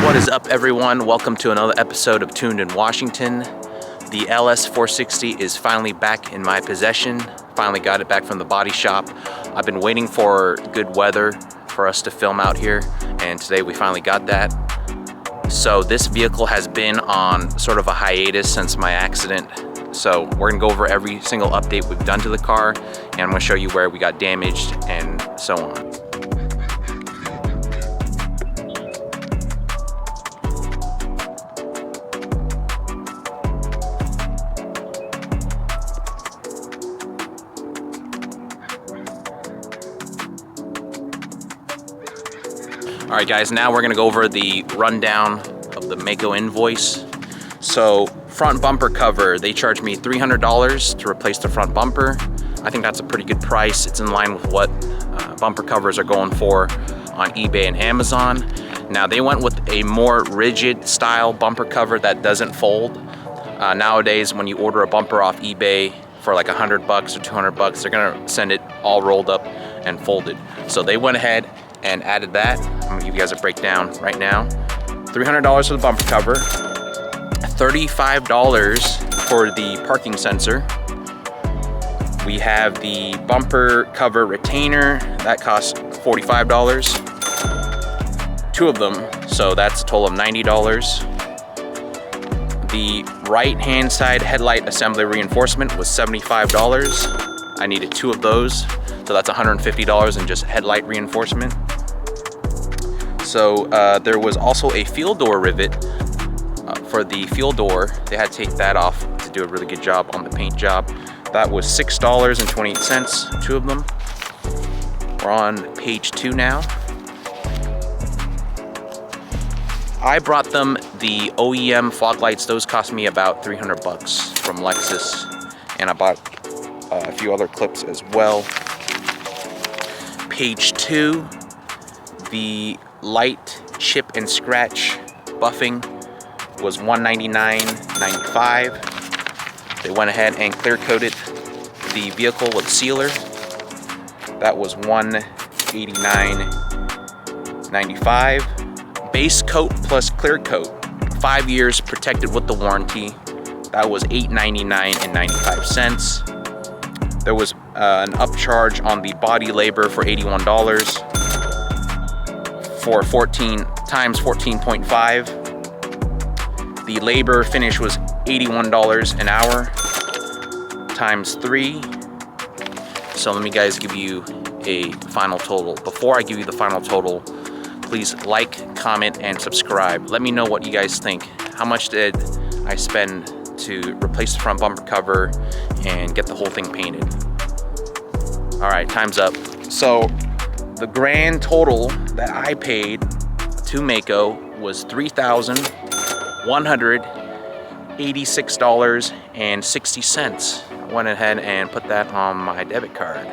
What is up, everyone? Welcome to another episode of Tuned in Washington. The LS460 is finally back in my possession. Finally got it back from the body shop. I've been waiting for good weather for us to film out here, and today we finally got that. So this vehicle has been on sort of a hiatus since my accident. So we're gonna go over every single update we've done to the car, and I'm gonna show you where we got damaged and so on. All right, guys, now we're gonna go over the rundown of the Mako invoice. So front bumper cover, they charged me $300 to replace the front bumper. I think that's a pretty good price. It's in line with what bumper covers are going for on eBay and Amazon. Now they went with a more rigid style bumper cover that doesn't fold. Nowadays, when you order a bumper off eBay for like $100 or $200, they're gonna send it all rolled up and folded. So they went ahead and added that. I'm gonna give you guys a breakdown right now. $300 for the bumper cover, $35 for the parking sensor. We have the bumper cover retainer, that costs $45. Two of them, so that's a total of $90. The right hand side headlight assembly reinforcement was $75. I needed two of those, so that's $150 in just headlight reinforcement. So there was also a fuel door rivet for the fuel door. They had to take that off to do a really good job on the paint job. That was $6.28, two of them. We're on page 2 now. I brought them the OEM fog lights. Those cost me about $300 from Lexus. And I bought a few other clips as well. Page 2, the light chip and scratch buffing was $199.95. They went ahead and clear coated the vehicle with sealer. That was $189.95. Base coat plus clear coat, 5 years protected with the warranty. That was $899.95. There was an upcharge on the body labor for $81 for 14 times 14.5. The labor finish was $81 an hour times 3. So let me guys give you a final total. Before I give you the final total, please like, comment, and subscribe. Let me know what you guys think. How much did I spend to replace the front bumper cover and get the whole thing painted? All right, time's up. So the grand total that I paid to Mako was $3,186.60. I went ahead and put that on my debit card.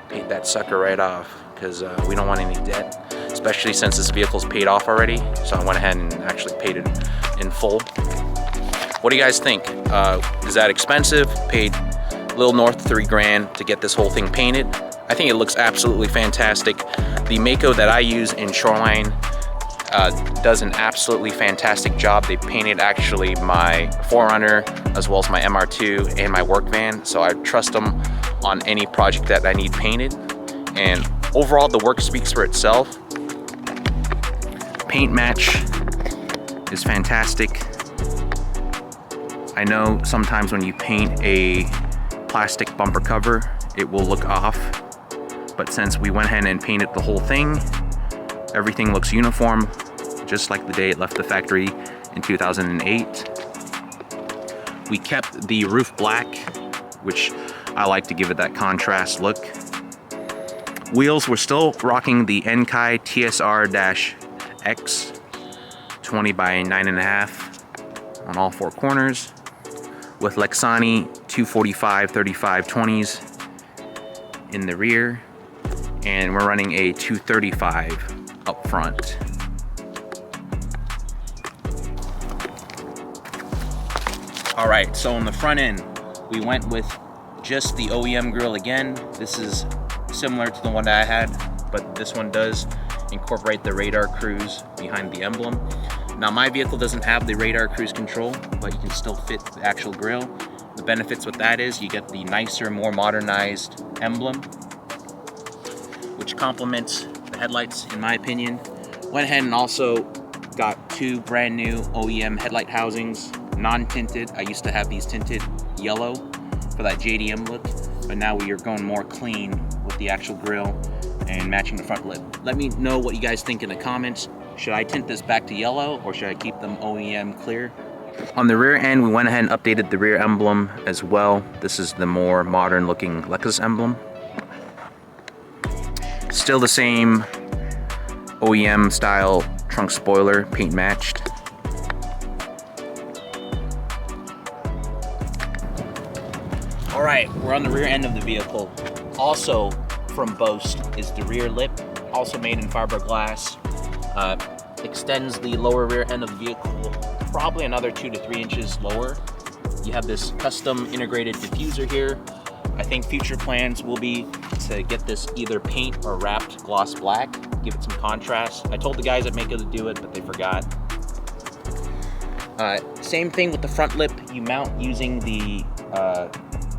Paid that sucker right off because we don't want any debt, especially since this vehicle's paid off already. So I went ahead and actually paid it in full. What do you guys think? Is that expensive? Paid a little north of $3,000 to get this whole thing painted. I think it looks absolutely fantastic. The Mako that I use in Shoreline does an absolutely fantastic job. They painted actually my 4Runner as well as my MR2 and my work van, so I trust them on any project that I need painted. And overall, the work speaks for itself. Paint match is fantastic. I know sometimes when you paint a plastic bumper cover, it will look off. But since we went ahead and painted the whole thing, everything looks uniform, just like the day it left the factory in 2008. We kept the roof black, which I like to give it that contrast look. Wheels, we're still rocking the Enkai TSR-X 20 by 9.5 on all 4 corners with Lexani 245/35/20s in the rear, and we're running a 235 up front. All right, so on the front end, we went with just the OEM grille again. This is similar to the one that I had, but this one does incorporate the radar cruise behind the emblem. Now my vehicle doesn't have the radar cruise control, but you can still fit the actual grille. The benefits with that is you get the nicer, more modernized emblem, which complements the headlights in my opinion. Went ahead and also got 2 brand new OEM headlight housings, non-tinted. I used to have these tinted yellow for that JDM look, but now we are going more clean with the actual grille and matching the front lip. Let me know what you guys think in the comments. Should I tint this back to yellow or should I keep them OEM clear? On the rear end, we went ahead and updated the rear emblem as well. This is the more modern looking Lexus emblem. Still the same OEM style trunk spoiler, paint matched. All right, we're on the rear end of the vehicle. Also from Boast is the rear lip, also made in fiberglass. Extends the lower rear end of the vehicle probably another 2 to 3 inches lower. You have this custom integrated diffuser here. I think future plans will be to get this either paint or wrapped gloss black, give it some contrast. I told the guys at Mako to do it, but they forgot. Same thing with the front lip. You mount using the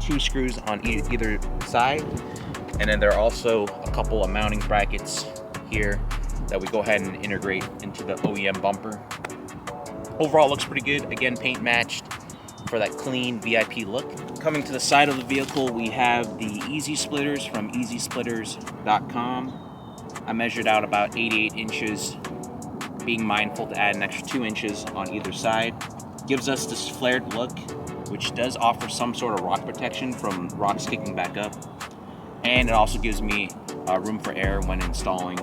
2 screws on either side. And then there are also a couple of mounting brackets here that we go ahead and integrate into the OEM bumper. Overall looks pretty good. Again, paint matched for that clean VIP look. Coming to the side of the vehicle, we have the Easy Splitters from easysplitters.com. I measured out about 88 inches, being mindful to add an extra 2 inches on either side. Gives us this flared look, which does offer some sort of rock protection from rocks kicking back up. And it also gives me room for air when installing.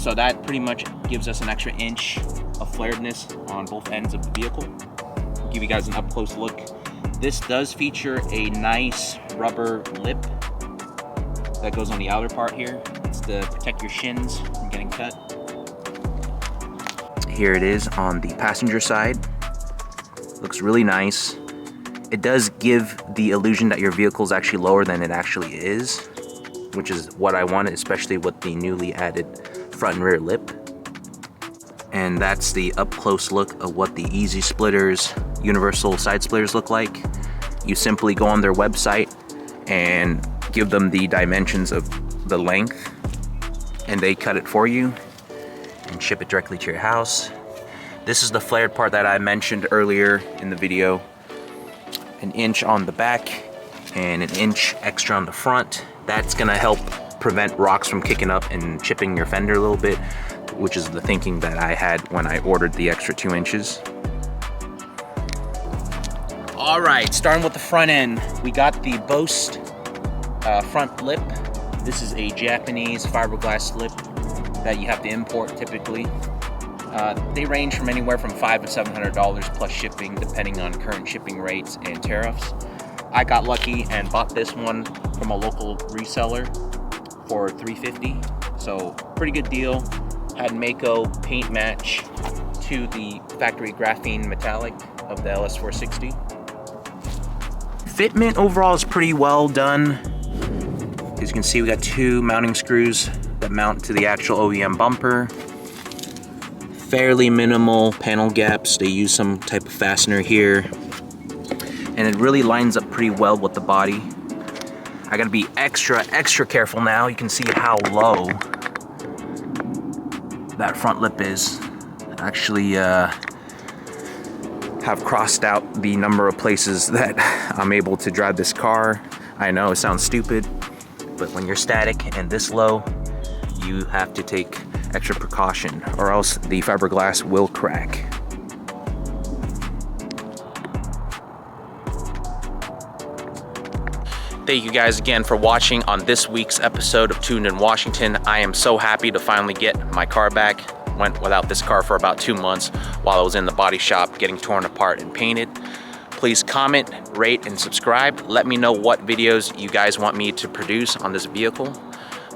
So that pretty much gives us an extra inch of flaredness on both ends of the vehicle. I'll give you guys an up close look. This does feature a nice rubber lip that goes on the outer part here. It's to protect your shins from getting cut. Here it is on the passenger side. Looks really nice. It does give the illusion that your vehicle is actually lower than it actually is, which is what I wanted, especially with the newly added front and rear lip. And that's the up close look of what the Easy Splitters universal side splitters look like. You simply go on their website and give them the dimensions of the length, and they cut it for you and ship it directly to your house. This is the flared part that I mentioned earlier in the video. 1 inch on the back and 1 inch extra on the front. That's gonna help prevent rocks from kicking up and chipping your fender a little bit, which is the thinking that I had when I ordered the extra 2 inches. All right, starting with the front end, we got the Boast front lip. This is a Japanese fiberglass lip that you have to import typically. They range from anywhere from $500 to $700 plus shipping, depending on current shipping rates and tariffs. I got lucky and bought this one from a local reseller for $350, so pretty good deal. Had Mako paint match to the factory graphene metallic of the LS460. Fitment overall is pretty well done. As you can see, we got 2 mounting screws that mount to the actual OEM bumper. Fairly minimal panel gaps. They use some type of fastener here. And it really lines up pretty well with the body. I gotta be extra careful now. You can see how low that front lip is. I actually have crossed out the number of places that I'm able to drive this car. I know it sounds stupid, but when you're static and this low, you have to take extra precaution or else the fiberglass will crack. Thank you guys again for watching on this week's episode of Tuned in Washington. I am so happy to finally get my car back. Went without this car for about 2 months while I was in the body shop getting torn apart and painted. Please comment, rate, and subscribe. Let me know what videos you guys want me to produce on this vehicle.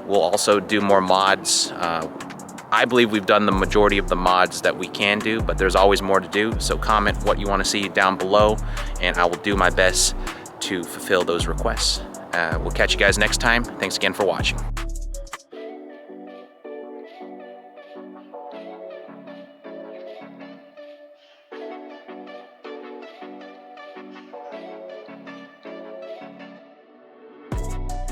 We'll also do more mods. I believe we've done the majority of the mods that we can do, but there's always more to do. So comment what you want to see down below, and I will do my best to fulfill those requests. We'll catch you guys next time. Thanks again for watching.